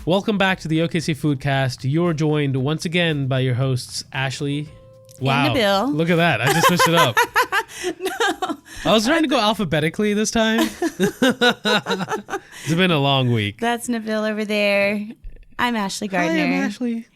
Welcome back to the OKC Foodcast. You're joined once again by your hosts, Ashley. Wow. And Nabil. Look at that. I just switched it up. No. I was trying to go alphabetically this time. It's been a long week. That's Nabil over there. I'm Ashley Gardner. Hi, I'm Ashley.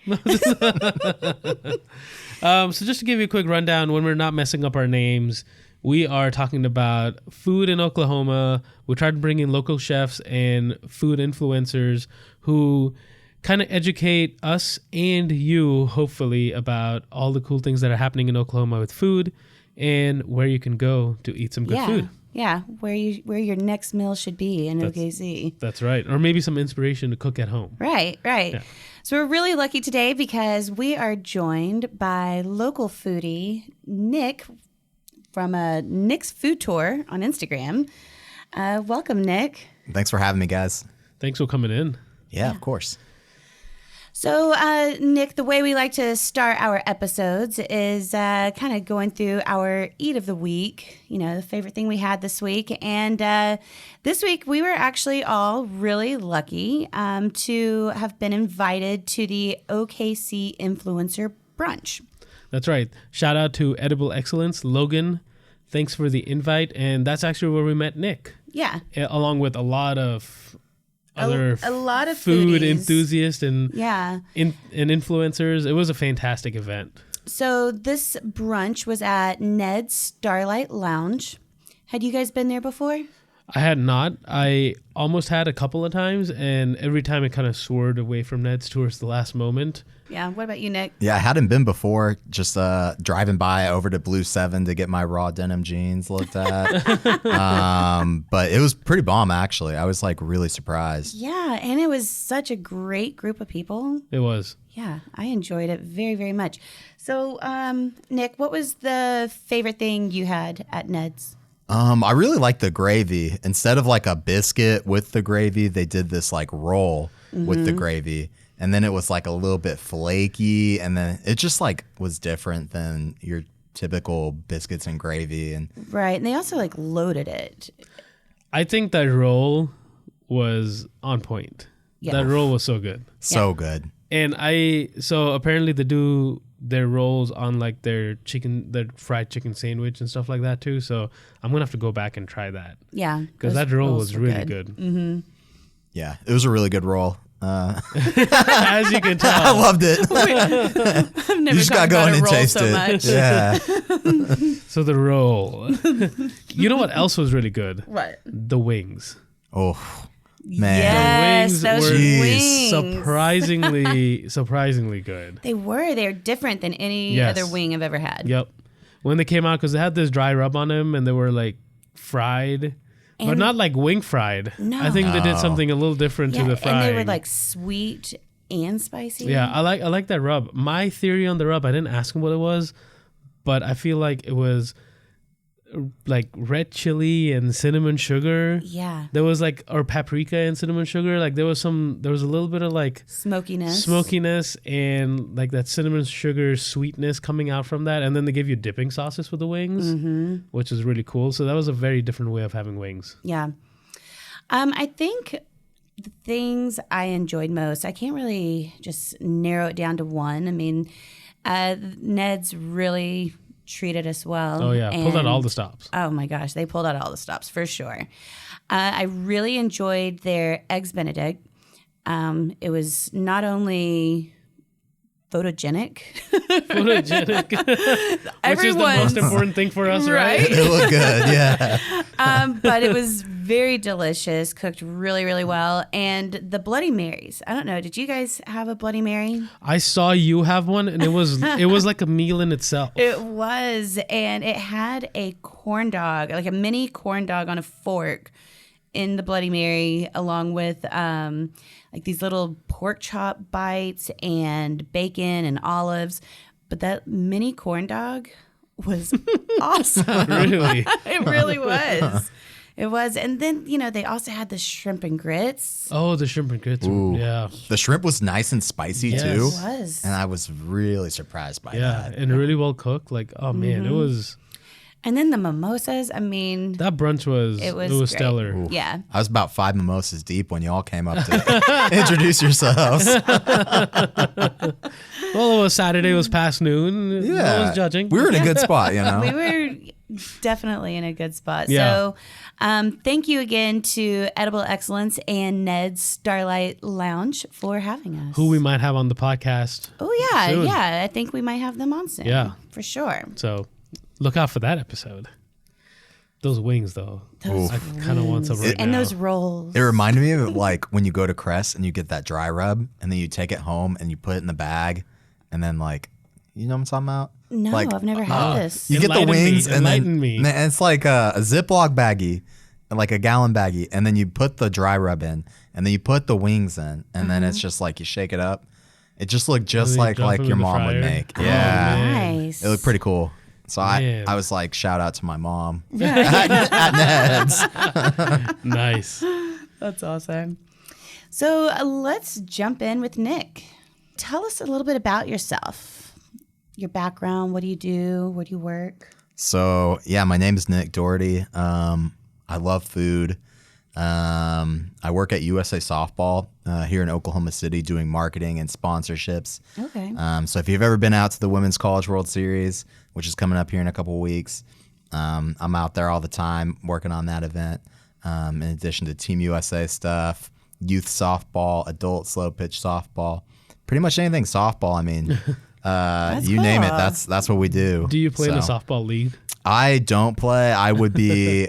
So just to give you a quick rundown, when we're not messing up our names, we are talking about food in Oklahoma. We try to bring in local chefs and food influencers who kind of educate us and you, hopefully, about all the cool things that are happening in Oklahoma with food and where you can go to eat some good food. Yeah, where your next meal should be in OKC. That's right. Or maybe some inspiration to cook at home. Right. Yeah. So we're really lucky today because we are joined by local foodie Nick from Nick's Food Tour on Instagram. Welcome, Nick. Thanks for having me, guys. Thanks for coming in. Yeah, of course. So, Nick, the way we like to start our episodes is kind of going through our Eat of the Week, the favorite thing we had this week. And this week, we were actually all really lucky to have been invited to the OKC Influencer Brunch. That's right. Shout out to Edible Excellence, Logan. Thanks for the invite. And that's actually where we met Nick. Yeah. Along with a lot of other a lot of food foodies. enthusiasts and and influencers. It was a fantastic event. So this brunch was at Ned's Starlight Lounge. Had you guys been there before? I had not. I almost had a couple of times, and every time it kind of soared away from Ned's towards the last moment. Yeah. What about you, Nick? Yeah, I hadn't been before, just driving by over to Blue 7 to get my raw denim jeans looked at. But it was pretty bomb, actually. I was really surprised. Yeah, and it was such a great group of people. It was. Yeah, I enjoyed it very, very much. So, Nick, what was the favorite thing you had at Ned's? I really liked the gravy. Instead of a biscuit with the gravy, they did this roll with the gravy. And then it was a little bit flaky. And then it just was different than your typical biscuits and gravy. And right. And they also loaded it. I think that roll was on point. Yeah. That roll was so good. So good. And so apparently they do their rolls on their fried chicken sandwich and stuff like that too. So I'm going to have to go back and try that. Yeah. Because that roll was really good. Mm-hmm. Yeah, it was a really good roll. As you can tell. I loved it. I've never you just got to go in and taste so it. Much. Yeah. So the roll. You know what else was really good? What? The wings. Oh, man. Yes, the wings those were wings. surprisingly good. They were. They're different than any other wing I've ever had. Yep. When they came out, because they had this dry rub on them and they were fried. But not wing fried. No. I think they did something a little different to the frying. And they were sweet and spicy. Yeah, I like that rub. My theory on the rub, I didn't ask him what it was, but I feel like it was red chili and cinnamon sugar. Yeah. There was or paprika and cinnamon sugar. There was a little bit of smokiness and that cinnamon sugar sweetness coming out from that. And then they give you dipping sauces for the wings, which is really cool. So that was a very different way of having wings. Yeah. I think the things I enjoyed most, I can't really just narrow it down to one. I mean, Ned's really treated us well. Oh yeah, pulled out all the stops. Oh my gosh, they pulled out all the stops for sure. I really enjoyed their Eggs Benedict. It was not only photogenic, which is the most important thing for us, right? It looked good, yeah. But it was very delicious, cooked really, really well. And the Bloody Marys, I don't know, did you guys have a Bloody Mary? I saw you have one, and it was like a meal in itself. It was, and it had a corn dog, a mini corn dog on a fork in the Bloody Mary, along with these little pork chop bites and bacon and olives. But that mini corn dog was awesome. Really? It really was. It was. And then, they also had the shrimp and grits. Oh, the shrimp and grits. Ooh. Yeah. The shrimp was nice and spicy too. It was. And I was really surprised by that. Yeah, and really well cooked. Man, it was... And then the mimosas, I mean, That brunch was great. stellar. Oof. Yeah. I was about 5 mimosas deep when y'all came up to introduce yourselves. Well, it was Saturday. It was past noon. Yeah. No one's judging. We were in a good spot, you know? We were definitely in a good spot. Yeah. So thank you again to Edible Excellence and Ned's Starlight Lounge for having us. Who we might have on the podcast. Oh, yeah. soon. Yeah. I think we might have them on soon. Yeah. For sure. So look out for that episode. Those wings, though. I kind of want some right And now. those rolls. It reminded me of like when you go to Crest and you get that dry rub and then you take it home and you put it in the bag and then like, you know what I'm talking about? No, Like, I've never had this. You get the Enlighten me, wings and then enlighten me. and it's like a Ziploc baggie, like a gallon baggie, and then you put the dry rub in and then you put the wings in and then it's just like you shake it up. It just looked just And then you like dump them your in the mom would fryer. make. Oh, Yeah. man. Nice. It looked pretty cool. So Man. I was like, shout out to my mom. At Ned's. Nice. That's awesome. So let's jump in with Nick. Tell us a little bit about yourself, your background. What do you do? Where do you work? So yeah, my name is Nick Dorety. I love food. I work at USA Softball here in Oklahoma City doing marketing and sponsorships. Okay. So if you've ever been out to the Women's College World Series, which is coming up here in a couple of weeks, I'm out there all the time working on that event. In addition to Team USA stuff, youth softball, adult slow pitch softball, pretty much anything softball. I mean, you name it. cool. That's what we do. Do you play in the So, softball league? I don't play. I would be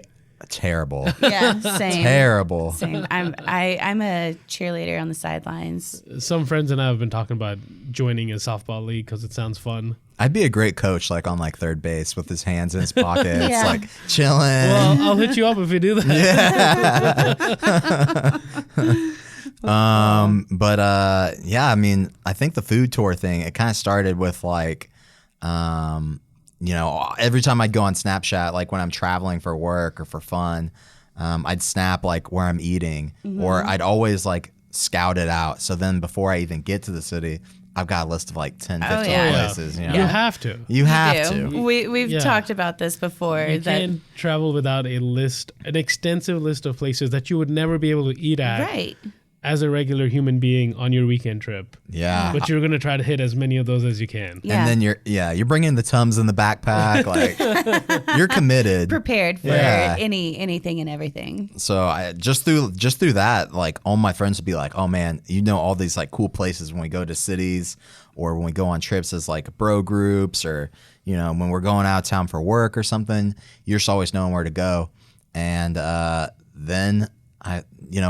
terrible. Yeah, same. Terrible. Same. I'm a cheerleader on the sidelines. Some friends and I have been talking about joining a softball league because it sounds fun. I'd be a great coach, like on like third base with his hands in his pockets, Yeah. like chilling. Well, I'll hit you up if you do that. Yeah, I mean, I think the food tour thing, it kind of started with like, you know, every time I'd go on Snapchat, like when I'm traveling for work or for fun, I'd snap like where I'm eating, or I'd always like scout it out. So then before I even get to the city, I've got a list of like 10, 15 yeah. places. You know? You have to. You have to. We've Yeah. talked about this before. You that can't travel without an extensive list of places that you would never be able to eat at right. as a regular human being on your weekend trip. Yeah. But you're going to try to hit as many of those as you can. Yeah. And then you're bringing the Tums in the backpack, like you're committed. Prepared for Yeah. anything and everything. So I just through that, like all my friends would be like, "Oh man, you know all these like cool places when we go to cities or when we go on trips as like bro groups or you know when we're going out of town for work or something. You're just always knowing where to go." And then a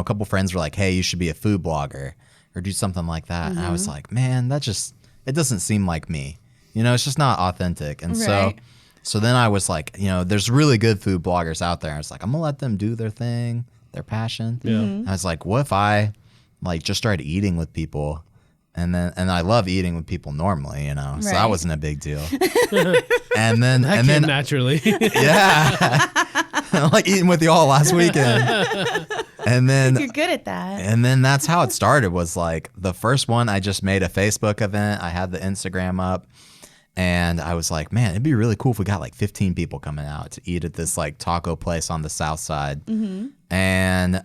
couple friends were like, "Hey, you should be a food blogger or do something like that." And I was like, "Man, it doesn't seem like me. You know, it's just not authentic." And Right. so then I was like, you know, there's really good food bloggers out there. I was like, I'm gonna let them do their thing, their passion. Yeah. I was like, what if I like just started eating with people? And I love eating with people normally, you know, so that Right. wasn't a big deal. and then That and came then naturally. yeah, like eating with y'all last weekend. And then You're good at that. and then that's how it started. Was like the first one. I just made a Facebook event. I had the Instagram up, and I was like, man, it'd be really cool if we got like 15 people coming out to eat at this like taco place on the south side. And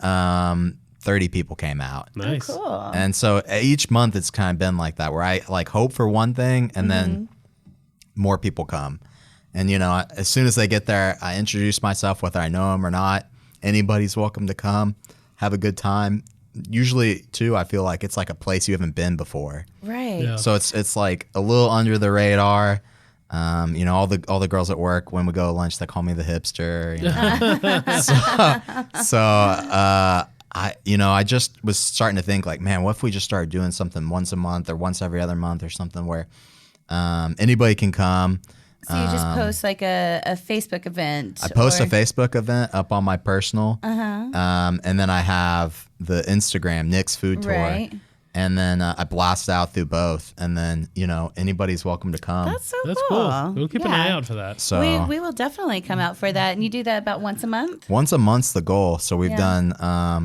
30 people came out. Nice. Cool. And so each month it's kind of been like that, where I like hope for one thing and then more people come. And, you know, as soon as they get there, I introduce myself, whether I know them or not. Anybody's welcome to come, have a good time. Usually, too, I feel like it's like a place you haven't been before. Right. Yeah. So it's like a little under the radar. You know, all the girls at work, when we go to lunch, they call me the hipster. You know? I just was starting to think like, man, what if we just started doing something once a month or once every other month or something where anybody can come. So you just post like a Facebook event. I post or- a Facebook event up on my personal, and then I have the Instagram Nick's Food Tour, Right. and then I blast out through both, and then anybody's welcome to come. That's so That's cool. cool. We'll keep an Yeah. eye out for that. So We will definitely come out for that. And you do that about once a month? once a month's the goal. So we've Yeah. done a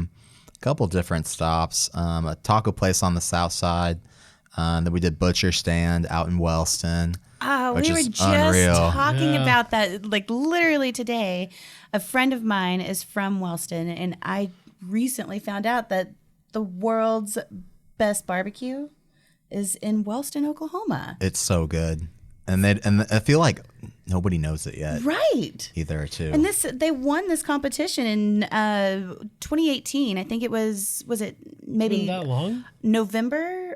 couple different stops, a taco place on the south side, Then we did Butcher Stand out in Wellston. Oh, which we were is just unreal. talking Yeah. about that, like literally today. A friend of mine is from Wellston, and I recently found out that the world's best barbecue is in Wellston, Oklahoma. It's so good, and I feel like nobody knows it yet Right. either too. And they won this competition in 2018. I think it was it maybe Wasn't that long? November,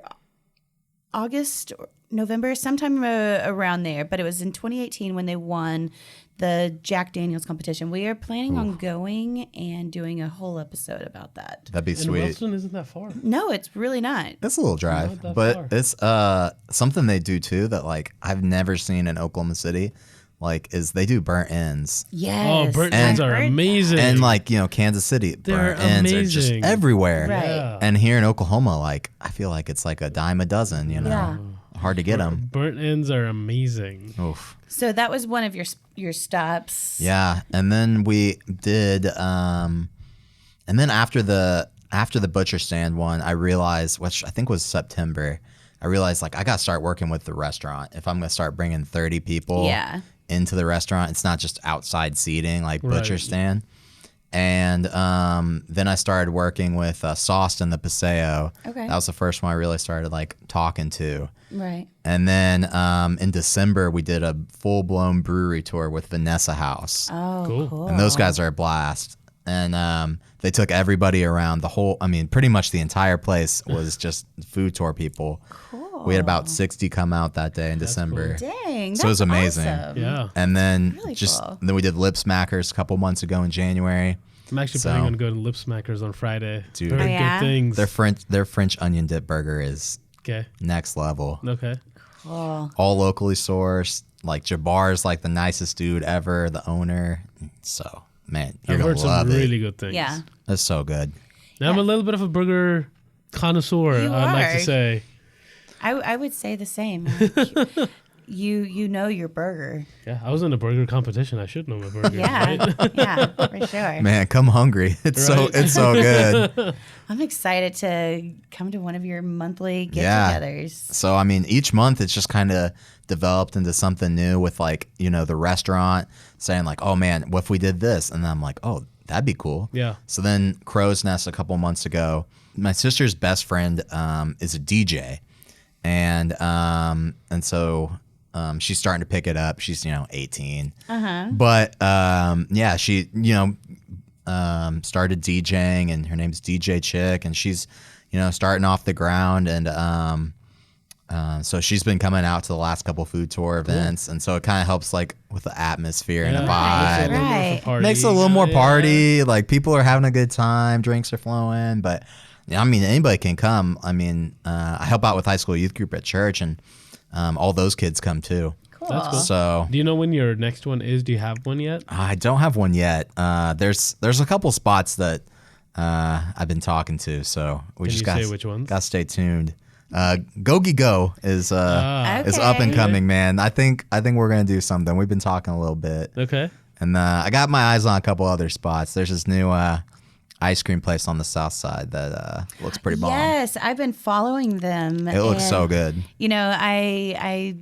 August, or November, sometime around there. But it was in 2018 when they won the Jack Daniels competition. We are planning on going and doing a whole episode about that. That'd be And sweet. Wilson isn't that far. No, it's really not. It's a little drive, Not that but far. it's something they do too that like I've never seen in Oklahoma City. Like is they do burnt ends. Yes. Oh, burnt I ends are heard that. amazing. And like, Kansas City, They're burnt ends are just amazing. everywhere. Right. Yeah. And here in Oklahoma, like I feel like it's like a dime a dozen, Yeah. Hard to get them. Burnt ends are amazing. Oof. So that was one of your stops. Yeah, and then we did and then after the Butcher Stand one, I realized, which I think was September, I realized like I got to start working with the restaurant. If I'm going to start bringing 30 people Yeah. into the restaurant, it's not just outside seating like Butcher Right. Stand. And then I started working with Sauced in the Paseo. Okay. That was the first one I really started like talking to. Right. And then in December, we did a full-blown brewery tour with Vanessa House. Oh, Cool. cool. And those guys are a blast. And they took everybody around pretty much the entire place was just food tour people. Cool. We had about 60 come out that day in December. Dang. So it was that's amazing. awesome. Yeah. And then Really cool. then we did Lip Smackers a couple months ago in January. I'm actually So- planning on going to Lip Smackers on Friday. Dude. Very Oh, yeah? good things. Their French onion dip burger is Okay. next level. Okay. Cool. All locally sourced. Like Jabbar's like the nicest dude ever, the owner. So, man, you're I've going heard to love some it. really good things. Yeah. It's so good. Now I'm a little bit of a burger connoisseur, You I'd like are. to say. I would say the same. You know your burger. Yeah, I was in a burger competition. I should know my burger. Yeah. Right? Yeah, for sure. Man, come hungry. It's Right. it's so good. I'm excited to come to one of your monthly Yeah. get-togethers. So I mean, each month it's just kind of developed into something new with like, the restaurant saying like, "Oh man, what if we did this?" And then I'm like, "Oh, that'd be cool." Yeah. So then Crow's Nest a couple months ago, my sister's best friend is a DJ. And so she's starting to pick it up. She's 18. But yeah, she started DJing, and her name's DJ Chick, and she's starting off the ground, and so she's been coming out to the last couple food tour events, and so it kind of helps like with the atmosphere and the Yeah, vibe. makes it a little more Right. of a party. Makes it a little more Yeah. party. Like people are having a good time, drinks are flowing. But I mean, anybody can come. I mean, I help out with high school youth group at church, and all those kids come too. Cool. That's cool. So Do you know when your next one is? Do you have one yet? I don't have one yet. There's a couple spots that I've been talking to. So we Can just you got say which ones? Got to stay tuned. Gogi Go is is up and Okay. coming, man. I think we're gonna do something. We've been talking a little bit. Okay. And I got my eyes on a couple other spots. There's this new ice cream place on the south side that looks pretty bomb. Yes, I've been following them. It looks so and, good. I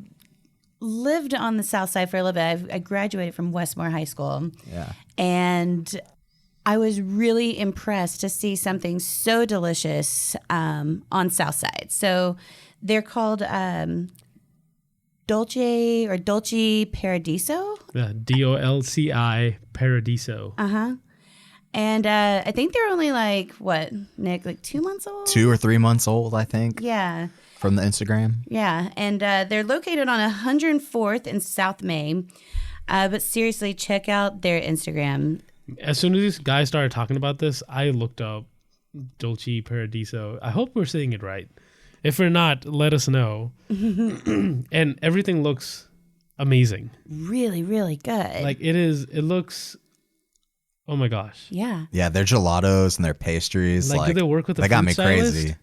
lived on the south side for a little bit. I graduated from Westmore High School. Yeah. And I was really impressed to see something so delicious on Southside. So they're called Dolce Paradiso. Yeah. DOLCI Paradiso. And I think they're only like, what, Nick, like 2 months old? 2 or 3 months old, I think, Yeah. from the Instagram. Yeah. And they're located on 104th in South May. But seriously, check out their Instagram. As soon as these guys started talking about this, I looked up Dolce Paradiso. I hope we're saying it right. If we're not, let us know. And everything looks amazing. Really, really good. Like it looks, oh my gosh. yeah. Yeah, their gelatos and their pastries. Like, do they work with a They got food me stylist? crazy.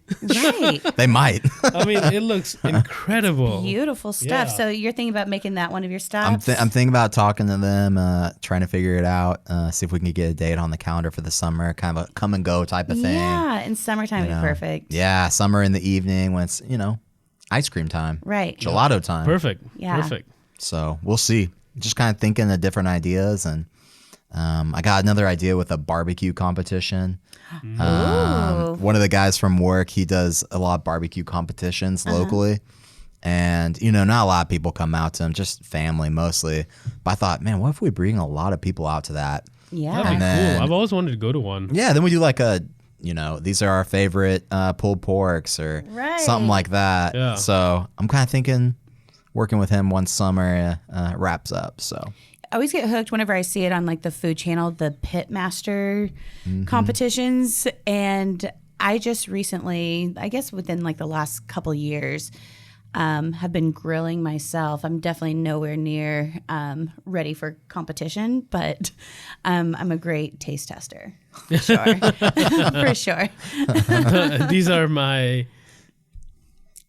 Right. They might. I mean, it looks incredible. Beautiful stuff. Yeah. So you're thinking about making that one of your I'm stops? thinking about talking to them, trying to figure it out, see if we can get a date on the calendar for the summer, kind of a come and go type of thing. Yeah, in summertime you would be know. perfect. Yeah, summer in the evening when it's, ice cream time. Right. Gelato time. Perfect. Yeah. Perfect. So we'll see. Just kind of thinking of different ideas. And I got another idea with a barbecue competition. One of the guys from work, he does a lot of barbecue competitions locally. And, not a lot of people come out to him, just family mostly. But I thought, man, what if we bring a lot of people out to that? Yeah. That'd be then- cool. I've always wanted to go to one. Yeah, then we do like these are our favorite pulled porks or something like that. Yeah. So I'm kind of thinking working with him once summer wraps up. So I always get hooked whenever I see it on like the Food Channel, the Pitmaster competitions. And I just recently, I guess within like the last couple years, have been grilling myself. I'm definitely nowhere near ready for competition, but I'm a great taste tester. For sure. For sure. These are my.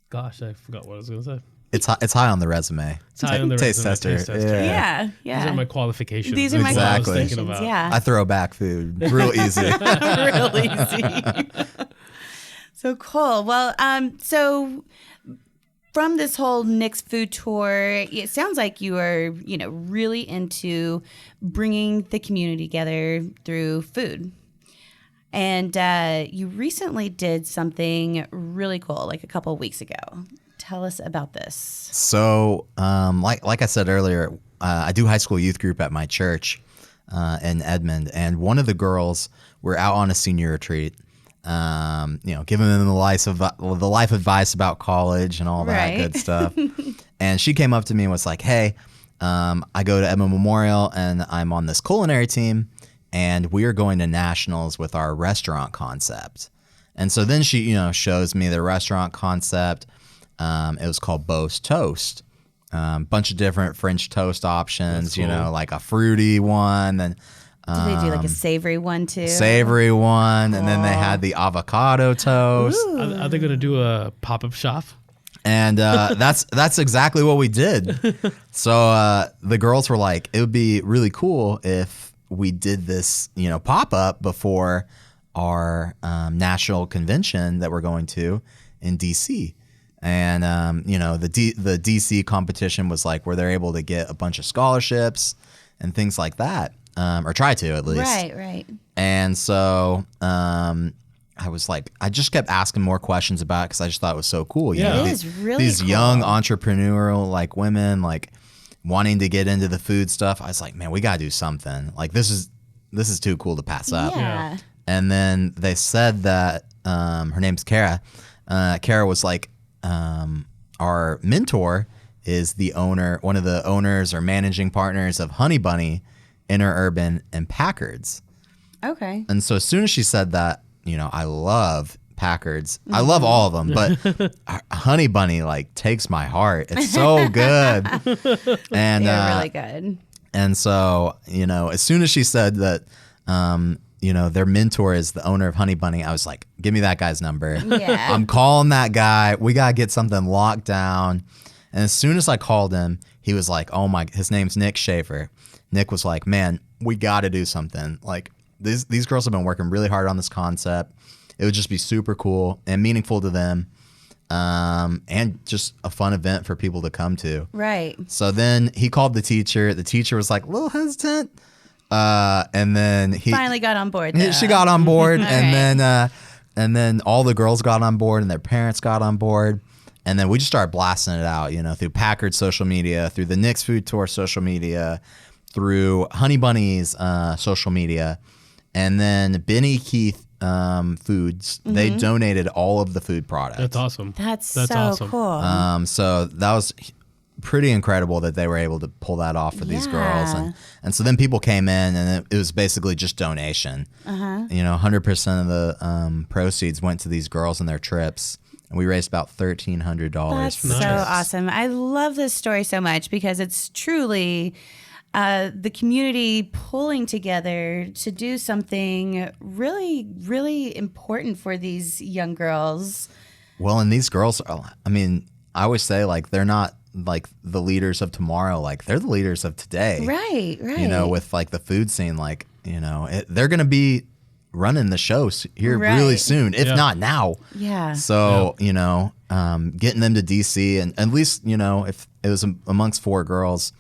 Gosh, I forgot what I was going to say. it's high on the resume. It's high on the Taste resume, tester. Yeah. Yeah. These are my qualifications. These are my That's what I was Exactly. thinking qualifications. about. Yeah. I throw back food real easy. Real easy. So cool. Well, so from this whole Nick's food tour, it sounds like you are, really into bringing the community together through food. And you recently did something really cool, like a couple of weeks ago. Tell us about this. So, like I said earlier, I do high school youth group at my church in Edmond, and one of the girls, we're out on a senior retreat, giving them the life advice about college and all that good stuff. And she came up to me and was like, "Hey, I go to Edmond Memorial, and I'm on this culinary team, and we are going to nationals with our restaurant concept." And so then she, shows me the restaurant concept. It was called Beau's Toast. Bunch of different French toast options, That's cool. like a fruity one, and Do they do like a savory one too? savory one, and then they had the avocado toast. Are they going to do a pop-up shop? And that's exactly what we did. So the girls were like, it would be really cool if we did this, pop-up before our national convention that we're going to in DC. And the DC competition was like where they're able to get a bunch of scholarships and things like that, or try to at least. Right. And so I was like, I just kept asking more questions about it because I just thought it was so cool. Yeah. It is really these cool. young entrepreneurial women wanting to get into the food stuff. I was like, man, we gotta do something. Like this is too cool to pass up. Yeah. And then they said that her name's Kara. Kara was like, our mentor is one of the owners or managing partners of Honey Bunny, Interurban, and Packard's. Okay. And so as soon as she said that, I love Packard's. I love all of them, but Honey Bunny takes my heart. It's so good. And They're really good. and so, as soon as she said that their mentor is the owner of Honey Bunny, I was like, give me that guy's number. Yeah. I'm calling that guy. We got to get something locked down. And as soon as I called him, he was like, his name's Nick Schaefer. Nick was like, man, we got to do something. Like these girls have been working really hard on this concept. It would just be super cool and meaningful to them. And just a fun event for people to come to. Right. So then he called the teacher. The teacher was like a little hesitant. And then he Finally got on board. Though. she got on board, and right. then all the girls got on board, and their parents got on board, and then we just started blasting it out, through Packard social media, through the Nick's Food Tour social media, through Honey Bunny's social media, and then Benny Keith Foods. They donated all of the food products. That's awesome. That's so awesome. cool. So that was pretty incredible that they were able to pull that off for these girls, and so then people came in, and it was basically just donation. 100% of the proceeds went to these girls and their trips, and we raised about $1,300 That's for the so trips. awesome. I love this story so much because it's truly the community pulling together to do something really, really important for these young girls. Well, and these girls are, I always say they're not the leaders of tomorrow, they're the leaders of today. Right. With the food scene, they're going to be running the show here really Right. soon, if not now. Yeah. So, getting them to DC, and at least, you know, if it was amongst 4 girls,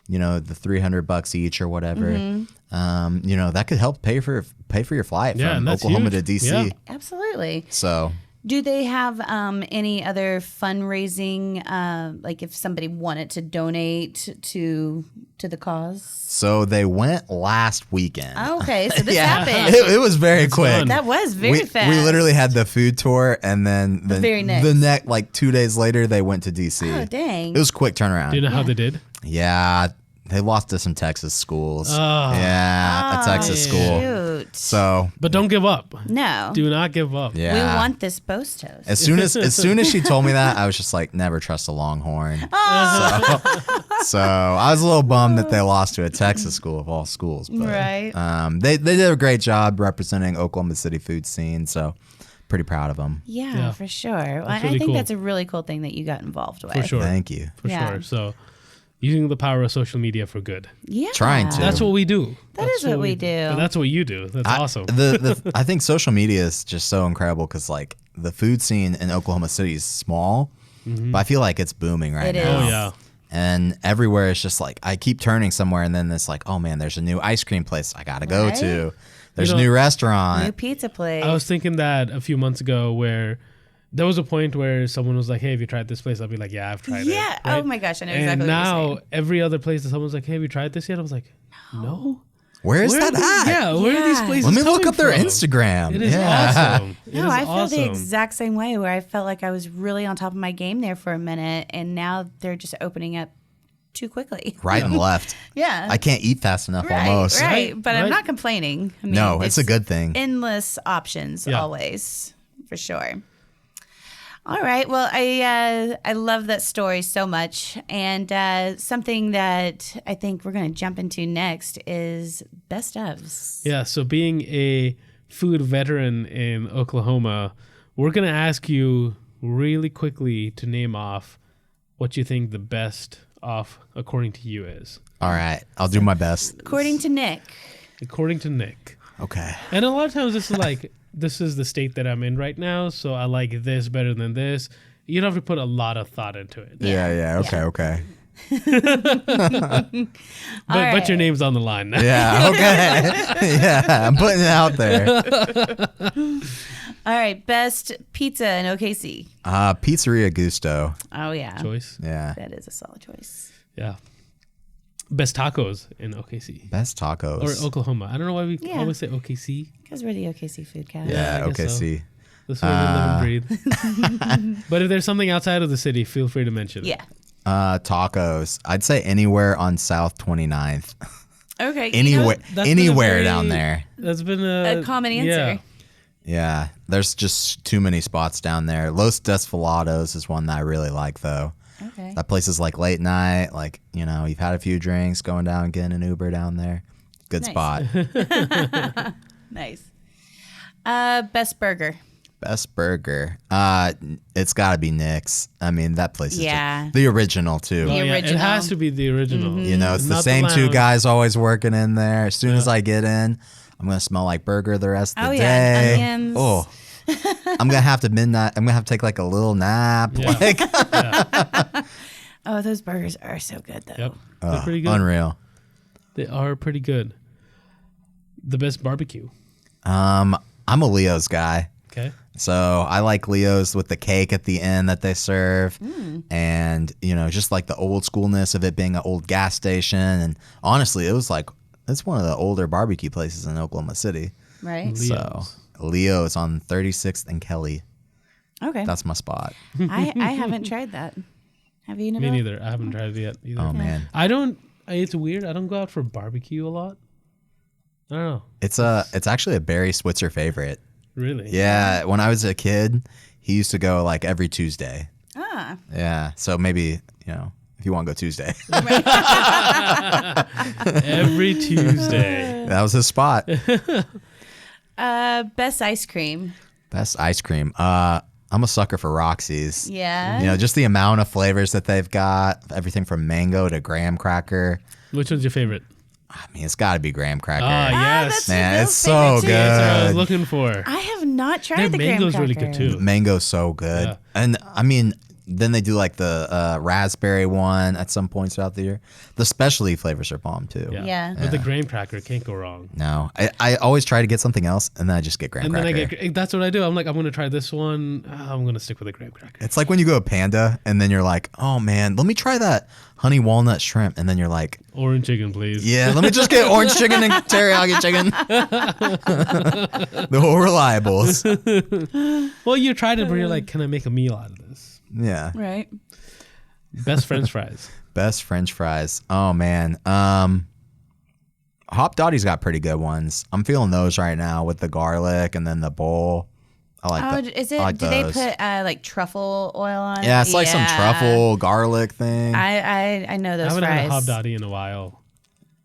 you know, the $300 each or whatever, you know, that could help pay for your flight from Oklahoma to DC. Yeah. Absolutely. So, do they have any other fundraising, like if somebody wanted to donate to the cause? so they went last weekend. Okay, so this happened. It was very quick. fun. That was very fast. We literally had the food tour, and then very next. like 2 days later, they went to DC. Oh, dang. It was a quick turnaround. Do you know how they did? Yeah, they lost to some Texas schools. Oh. Yeah, a Texas school. Shoot. So But don't give up. No. Do not give up. yeah, We want this post toast. As soon as she told me that, I was just like, never trust a Longhorn. So I was a little bummed that they lost to a Texas school of all schools. But, Right. They did a great job representing Oklahoma City food scene. So pretty proud of them. Yeah, for sure. Well, I really think cool. that's a really cool thing that you got involved with. For sure. Thank you. For Yeah. sure. So using the power of social media for good. Yeah. Trying to. That's what we do. That is what we do. And that's what you do. That's awesome. I think social media is just so incredible because like the food scene in Oklahoma City is small, but I feel like it's booming right It now. is. Oh, yeah. And everywhere it's just like I keep turning somewhere and then it's like, oh man, there's a new ice cream place I gotta go Right? to. There's You a know, new New restaurant. pizza place. I was thinking that a few months ago where there was a point where someone was like, hey, have you tried this place? I'll be like, yeah, I've tried it. Yeah. right? Oh my gosh, I know And exactly what you're now saying. every other place that someone's like, hey, have you tried this yet? I was like, no. Where is that at? Yeah, where are these Yeah. places Let me look coming up their from? Instagram. It is yeah. awesome. It No, is I feel awesome. the exact same way where I felt like I was really on top of my game there for a minute, and now they're just opening up too quickly. Right and left. Yeah. I can't eat fast enough right, almost. Right, but I'm Right. not complaining. I mean, No, it's a good thing. Endless options Yeah. always, for sure. All right. Well, I love that story so much, and something that I think we're going to jump into next is best ofs. Yeah, so being a food veteran in Oklahoma, we're going to ask you really quickly to name off what you think the best off according to you is. All right. I'll do my best. According to Nick. According to Nick. Okay. And a lot of times this is like, this is the state that I'm in right now, so I like this better than this. You don't have to put a lot of thought into it. Yeah. Okay. But your name's on the line now. Yeah. Okay. Yeah. I'm putting it out there. All right. Best pizza in OKC. Pizzeria Gusto. Oh, yeah. Choice. Yeah. That is a solid choice. Yeah. Best tacos in OKC. Best tacos. Or Oklahoma. I don't know why we Yeah. always say OKC. Because we're the OKC food cast. Yeah. I guess OKC. That's where we live and breathe. But if there's something outside of the city, feel free to mention it. Yeah. Tacos. I'd say anywhere on South 29th. Okay. Anywhere, that's been a anywhere very- down there. That's been A common answer. Yeah. Yeah, there's just too many spots down there. Los Desvelados is one that I really like, though. Okay. That place is like late night, like, you know, you've had a few drinks, going down, getting an Uber down there. Good Nice. spot. Nice. Best burger. Best burger. It's got to be Nick's. I mean, that place is Yeah. just, the original, too. Oh, yeah. It original. has to be the original. You know, it's the Not same two lounge. guys always working in there. As soon as I get in, I'm going to smell like burger the rest of the Oh, yeah, day. onions. Oh, I'm going to have to midnight. I'm going to have to take like a little nap. Yeah. Like, Oh, those burgers are so good, though. Yep. They're pretty good. unreal. They are pretty good. The best barbecue. I'm a Leo's guy. Okay. So I like Leo's with the cake at the end that they serve. And, you know, just like the old schoolness of it being an old gas station. And honestly, it was like, it's one of the older barbecue places in Oklahoma City. Right? Leo's. So Leo's on 36th and Kelly. Okay. That's my spot. I haven't tried that. Have you, Me Neville? neither. I haven't tried it yet either. Oh, man. I don't. It's weird. I don't go out for barbecue a lot. I don't know. It's actually a Barry Switzer favorite. Really? Yeah. When I was a kid, he used to go like every Tuesday. Ah. Yeah. So maybe, you know, if you want to go Tuesday. Every Tuesday. That was his spot. Best ice cream. Best ice cream. I'm a sucker for Roxy's. Yeah. You know, just the amount of flavors that they've got, everything from mango to graham cracker. Which one's your favorite? I mean, it's got to be graham cracker. Ah, yes. that's Man, Bill's it's so favorite, too. That's what I was good. looking for. I have not tried Their the graham mango's cracker. really good too. Mango's so good. Yeah. And I mean, then they do like the raspberry one at some points throughout the year. The specialty flavors are bomb too. Yeah. But the graham cracker can't go wrong. No, I always try to get something else, and then I just get graham And cracker. then I get that's what I do. I'm like, I'm gonna try this one. I'm gonna stick with the graham cracker. It's like when you go to Panda, and then you're like, oh man, let me try that honey walnut shrimp, and then you're like, Orange chicken, please. yeah, let me just get orange chicken and teriyaki chicken. The whole reliables. Well, you tried it, but you're like, can I make a meal out of this? Yeah. Right. Best French fries. Best French fries. Oh man. Hop Dottie's got pretty good ones. I'm feeling those right now with the garlic and then the bowl. I like that. Is it? I like do they those. put like truffle oil on it? Yeah, it's like some truffle garlic thing. I know I those haven't fries. had a hobdotty in a while.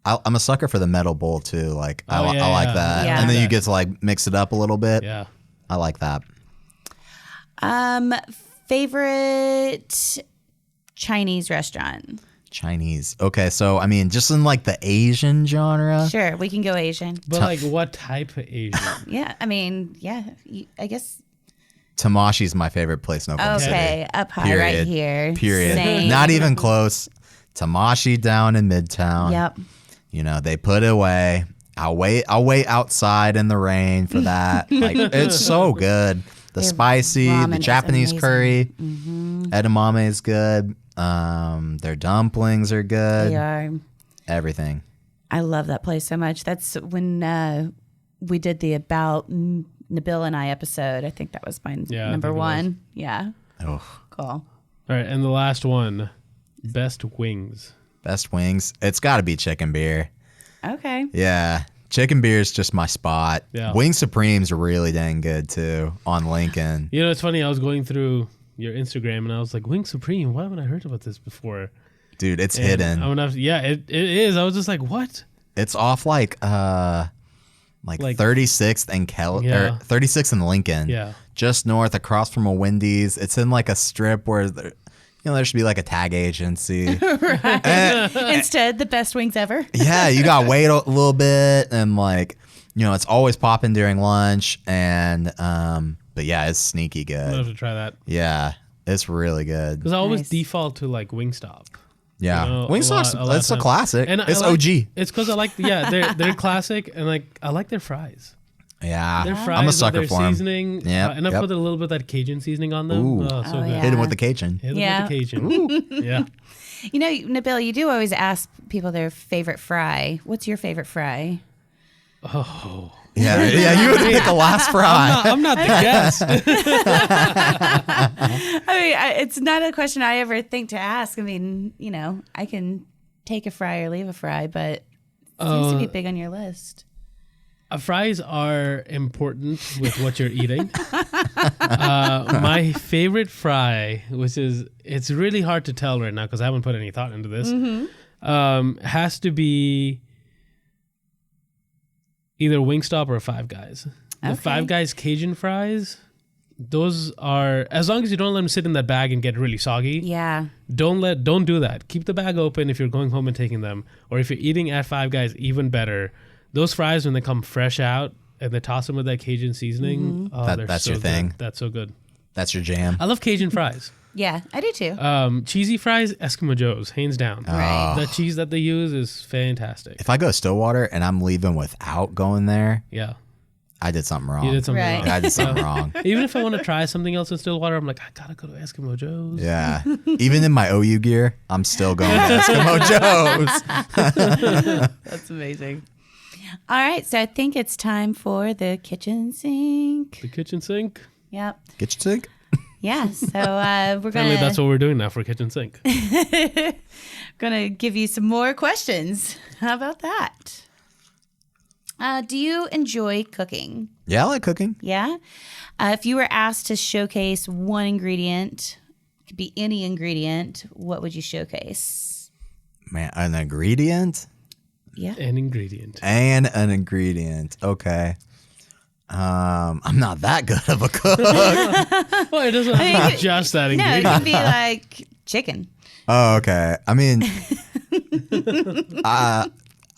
I'm a sucker for the metal bowl too. Like I like yeah. that. Yeah. And then you get to like mix it up a little bit. Yeah. I like that. Favorite Chinese restaurant? Chinese. Okay, so I mean, just in like the Asian genre. Sure, we can go Asian. But like, what type of Asian? Yeah, I mean, yeah, I guess. Tamashi's my favorite place in Oklahoma City. Okay, up high right here. Period. Same. Not even close. Tamashi down in Midtown. Yep. You know, they put it away. I'll wait outside in the rain for that. Like it's so good. The Their spicy, ramen the is Japanese amazing. curry. Edamame is good. Their dumplings are good. They are. Everything. I love that place so much. That's when we did the About Nabil and I episode. I think that was my Yeah, I number think it was. one. Yeah. Oh, Cool. All right, and the last one, best wings. best wings. It's got to be chicken beer. Okay. Yeah. Chicken beer is just my spot. Yeah. Wing Supreme's really dang good too on Lincoln. You know, it's funny. I was going through your Instagram and I was like, Wing Supreme. Why haven't I heard about this before? Dude, it's And hidden. I'm gonna have to, yeah, it is. I was just like, what? It's off like Like- 36th and Yeah. 36th and Lincoln. Yeah. Just north across from a Wendy's. It's in like a strip where there should be like a tag agency. Instead, the best wings ever. Yeah, you got to wait a little bit and like, it's always popping during lunch and but yeah, it's sneaky I'm gonna have good. to try that Yeah, it's really good. because I always Nice. default to like Wingstop. Yeah. You know, Wingstop's a lot it's of a times. classic. And I It's like- OG. It's because I like they're classic and like I like their fries. Yeah. Their fries, I'm a with sucker their for 'em. seasoning. Yep, And I yep. put a little bit of that Cajun seasoning on them. Ooh. Oh, so Oh, good. yeah. Hit him with the Cajun. Hit 'em Yeah. with the Cajun. Yeah. You know, Nabil, you do always ask people their favorite fry. What's your favorite fry? Oh. Yeah, yeah, you would pick the last fry. I'm not the guest. I mean, it's not a question I ever think to ask. I mean, I can take a fry or leave a fry, but it seems to be big on your list. Fries are important with what you're eating. My favorite fry, which it's really hard to tell right now because I haven't put any thought into this, has to be either Wingstop or Five Guys. The Okay. Five Guys Cajun fries, those are, as long as you don't let them sit in that bag and get really soggy, Yeah. don't do that. Keep the bag open if you're going home and taking them, or if you're eating at Five Guys, even better. Those fries when they come fresh out and they toss them with that Cajun seasoning, they're That's so your thing. good. That's so good. That's your jam. I love Cajun fries. Yeah, I do too. Cheesy fries, Eskimo Joe's, hands down. Right. The cheese that they use is fantastic. If I go to Stillwater and I'm leaving without going there, Yeah, I did something wrong. you did something Right. wrong. I did something wrong. Even if I want to try something else in Stillwater, I'm like, I gotta go to Eskimo Joe's. Yeah. Even in my OU gear, I'm still going to Eskimo Joe's. That's amazing. All right, so I think it's time for the kitchen sink. The kitchen sink. Yep. Get your tick. Yeah, so we're Apparently, that's gonna what we're doing now for kitchen sink. give you some more questions. How about that? Do you enjoy cooking? Yeah, I like cooking. Yeah. If you were asked to showcase one ingredient, it could be any ingredient, what would you showcase? Man, an ingredient Yeah. An ingredient. and an ingredient. Okay. I'm not that good of a cook. Well, it doesn't have to be just that No, it ingredient. could be like chicken. Oh, okay. I mean,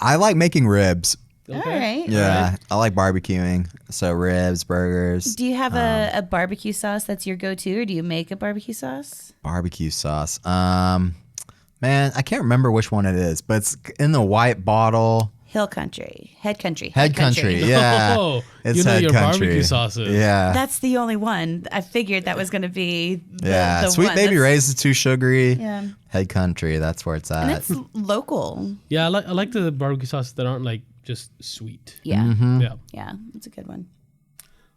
I like making ribs. All right. Yeah, I like barbecuing. So ribs, burgers. Do you have a barbecue sauce that's your go-to, or do you make a barbecue sauce? Barbecue sauce. Man, I can't remember which one it is, but it's in the white bottle. Hill Country, Head Country, Head Country. Yeah, Oh, it's you know Head your Country. barbecue sauces. Yeah, That's the only one. I figured that was going to be the Sweet one. Baby That's- Ray's is too sugary. Yeah. Head Country, that's where it's And at. it's local. Yeah, I like the barbecue sauces that aren't like just sweet. Yeah. Mm-hmm. Yeah. Yeah. That's a good one.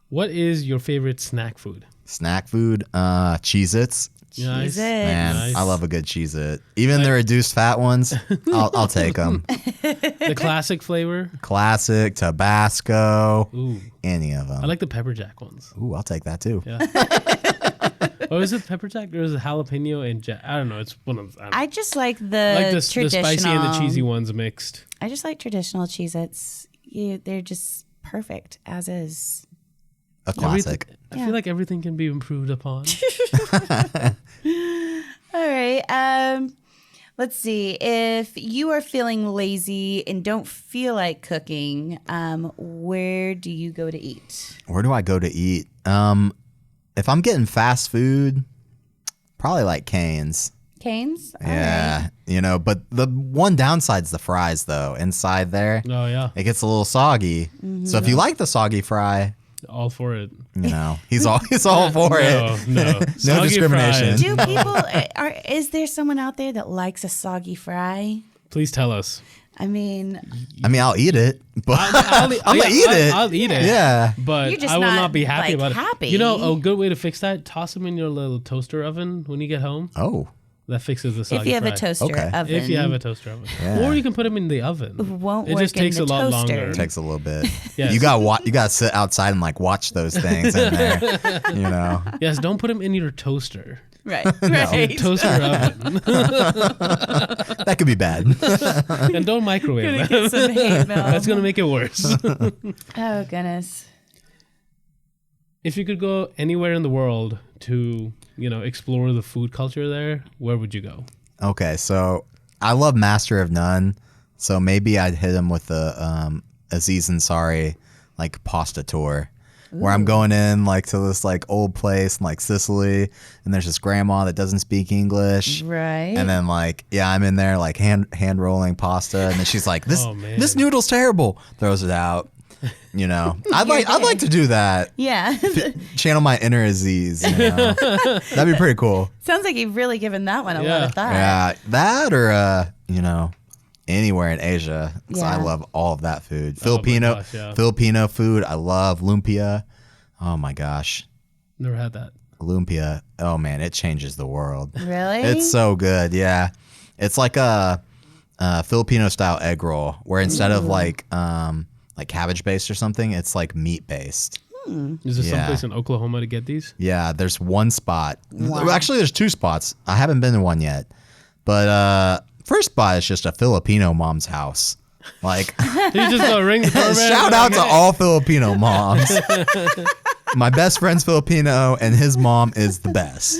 What is your favorite snack food? Snack food, Cheez-Its. Nice. Cheez-Its. Man, Nice. I love a good Cheez-It. Even the reduced fat ones, I'll take them. The classic flavor. Classic, Tabasco, Ooh, any of them. I like the pepper jack ones. Ooh, I'll take that too. Yeah. Oh, is it pepper jack or is it jalapeno and jack? I don't know. It's one of them. I just like the like the traditional. spicy and the cheesy ones mixed. I just like traditional Cheez-Its. They're just perfect as is. A classic. I feel like everything can be improved upon. All right. Let's see. If you are feeling lazy and don't feel like cooking, where do you go to eat? Where do I go to eat? If I'm getting fast food, probably like Cane's. Cane's? All Yeah, right. you know, but the one downside's the fries though. Inside there, Oh yeah, it gets a little soggy. So if you like the soggy fry, all for it. you know, he's all for it. No Soggy discrimination. fries. Do people, is there someone out there that likes a soggy fry? Please tell us. I mean, I mean, I'll eat it, but I'll I'm gonna eat it. I'll eat it. Yeah. But You're just I will not, not be happy like, about happy. it. You know, a good way to fix that: toss them in your little toaster oven when you get home. Oh, That fixes the soggy if you have fry. a toaster Okay. oven. If you have a toaster oven, Yeah. or you can put them in the oven. Won't It work just takes in a the lot toaster. longer. it takes a little bit. Yes. You got to sit outside and like watch those things in there. You know. Yes, don't put them in your toaster. Right, right. Toaster oven, That could be bad. and don't microwave Gonna them. get some hate mail. That's gonna make it worse. Oh, goodness. If you could go anywhere in the world to, explore the food culture there, where would you go? Okay, so I love Master of None, so maybe I'd hit him with the Aziz Ansari like pasta tour, where I'm going in like to this like old place in like Sicily, and there's this grandma that doesn't speak English, Right. and then like I'm in there like hand rolling pasta, and then she's like Oh, man. this noodle's terrible, throws it out. You know, I'd like to do that. Yeah. Channel my inner Aziz. You know? That'd be pretty cool. Sounds like you've really given that one a lot Yeah. of thought. Yeah, that or anywhere in Asia. 'Cause I Yeah. love all of that food. Oh my Filipino gosh, yeah. Filipino food. I love lumpia. Oh my gosh, Never had that. lumpia. Oh man, it changes the world. Really? It's so good. Yeah, it's like a Filipino style egg roll where instead of like cabbage based or something, it's like meat based. Is there Yeah. someplace in Oklahoma to get these? Yeah, there's one spot. Wow. Well, actually, there's two spots. I haven't been to one yet. But first spot is just a Filipino mom's house. Like, You just go ring the doorbell. shout out to all Filipino moms. My best friend's Filipino, and his mom is the best.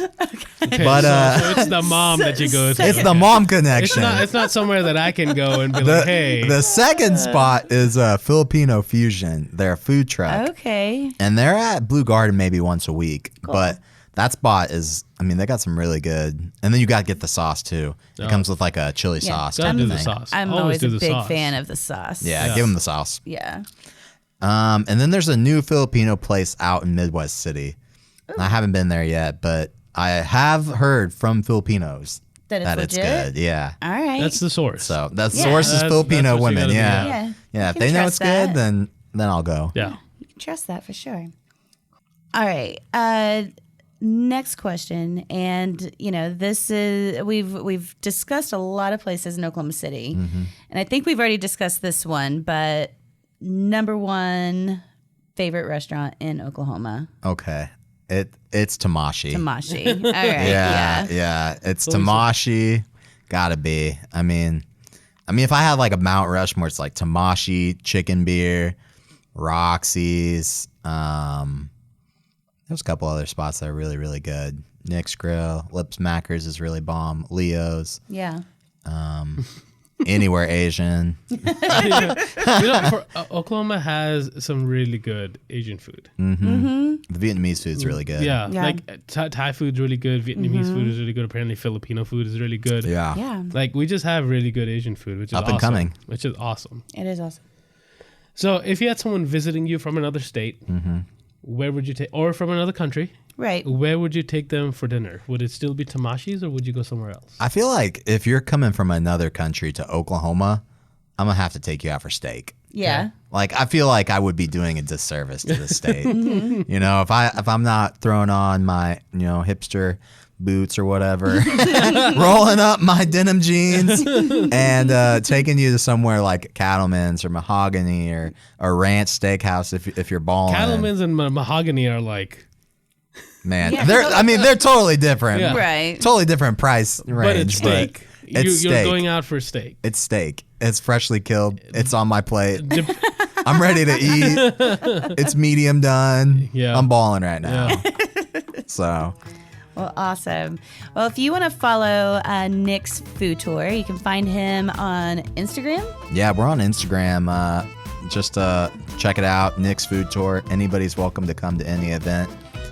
Okay, But, so it's the mom that you go to. It's the mom It's connection. not somewhere that I can go and be like, hey. The second spot is Filipino Fusion. They're a food truck. Okay. And they're at Blue Garden maybe once a week. But that spot is, they got some really good. And then you got to get the sauce too. It Oh. comes with like a chili Yeah. sauce. Gotta type do of the thing. sauce. I'm Always always do a the big sauce. fan of the sauce. Yeah, Yeah. give them the sauce. Yeah. And then there's a new Filipino place out in Midwest City. I haven't been there yet, but I have heard from Filipinos That it's legit? good. Yeah. All right. That's the source. So that's Yeah. source is That's Filipino what you women. gotta do, Yeah. yeah. Yeah. If You they can know trust it's good, that. then I'll go. yeah. You can trust that for sure. All right. Next question, and this is we've discussed a lot of places in Oklahoma City, and I think we've already discussed this one. But number one favorite restaurant in Oklahoma, Okay. It's Tamashi. Tamashi. All right. Yeah. It's What was it? Tamashi. Gotta be. I mean, if I had like a Mount Rushmore, it's like Tamashi, Chicken Beer, Roxy's. There's a couple other spots that are really, really good. Nick's Grill, Lips Mackers is really bomb. Leo's. Yeah. Anywhere Asian. Oklahoma has some really good Asian food. The Vietnamese food's really good. Yeah. Like Thai food's really good. Vietnamese food is really good. Apparently Filipino food is really good. Yeah. Like we just have really good Asian food, which is Up and awesome. coming. Which is awesome. It is awesome. So if you had someone visiting you from another state, where would you take, or from another country, Right. where would you take them for dinner? Would it still be Tamashi's or would you go somewhere else? I feel like if you're coming from another country to Oklahoma, I'm going to have to take you out for steak. Yeah. Like, I feel like I would be doing a disservice to the state. You know, if I'm not throwing on my, hipster boots or whatever, rolling up my denim jeans and taking you to somewhere like Cattleman's or Mahogany or Ranch Steakhouse if you're balling. Cattleman's and Mahogany are like... Man, Yeah, they're totally different. Yeah. Right. Totally different price range. But it's steak. It's You're steak. going out for steak. It's steak. It's freshly killed. It's on my plate. I'm ready to eat. It's medium done. Yeah. I'm balling right now. Yeah. So, Well, awesome. Well, if you want to follow Nick's food tour, you can find him on Instagram. yeah, we're on Instagram. Just check it out. Nick's Food Tour. Anybody's welcome to come to any event.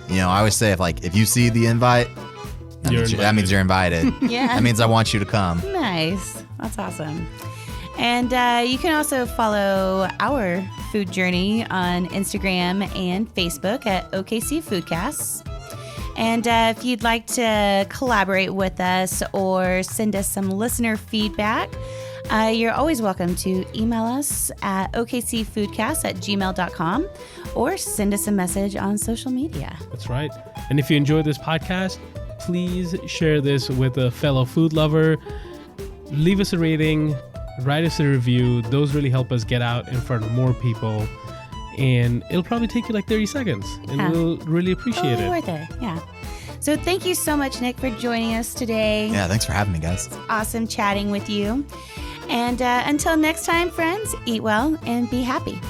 I always say if you see the invite, that means you're invited. Yeah. That means I want you to come. Nice. That's awesome. And you can also follow our food journey on Instagram and Facebook at OKC Foodcasts. And if you'd like to collaborate with us or send us some listener feedback, you're always welcome to email us at okcfoodcast@gmail.com or send us a message on social media. That's right. And if you enjoyed this podcast, please share this with a fellow food lover. Leave us a rating, write us a review. Those really help us get out in front of more people. And it'll probably take you like 30 seconds. And Yeah. we'll really appreciate it. Worth it. Yeah. So thank you so much, Nick, for joining us today. Yeah, thanks for having me, guys. Awesome chatting with you. And until next time, friends, eat well and be happy.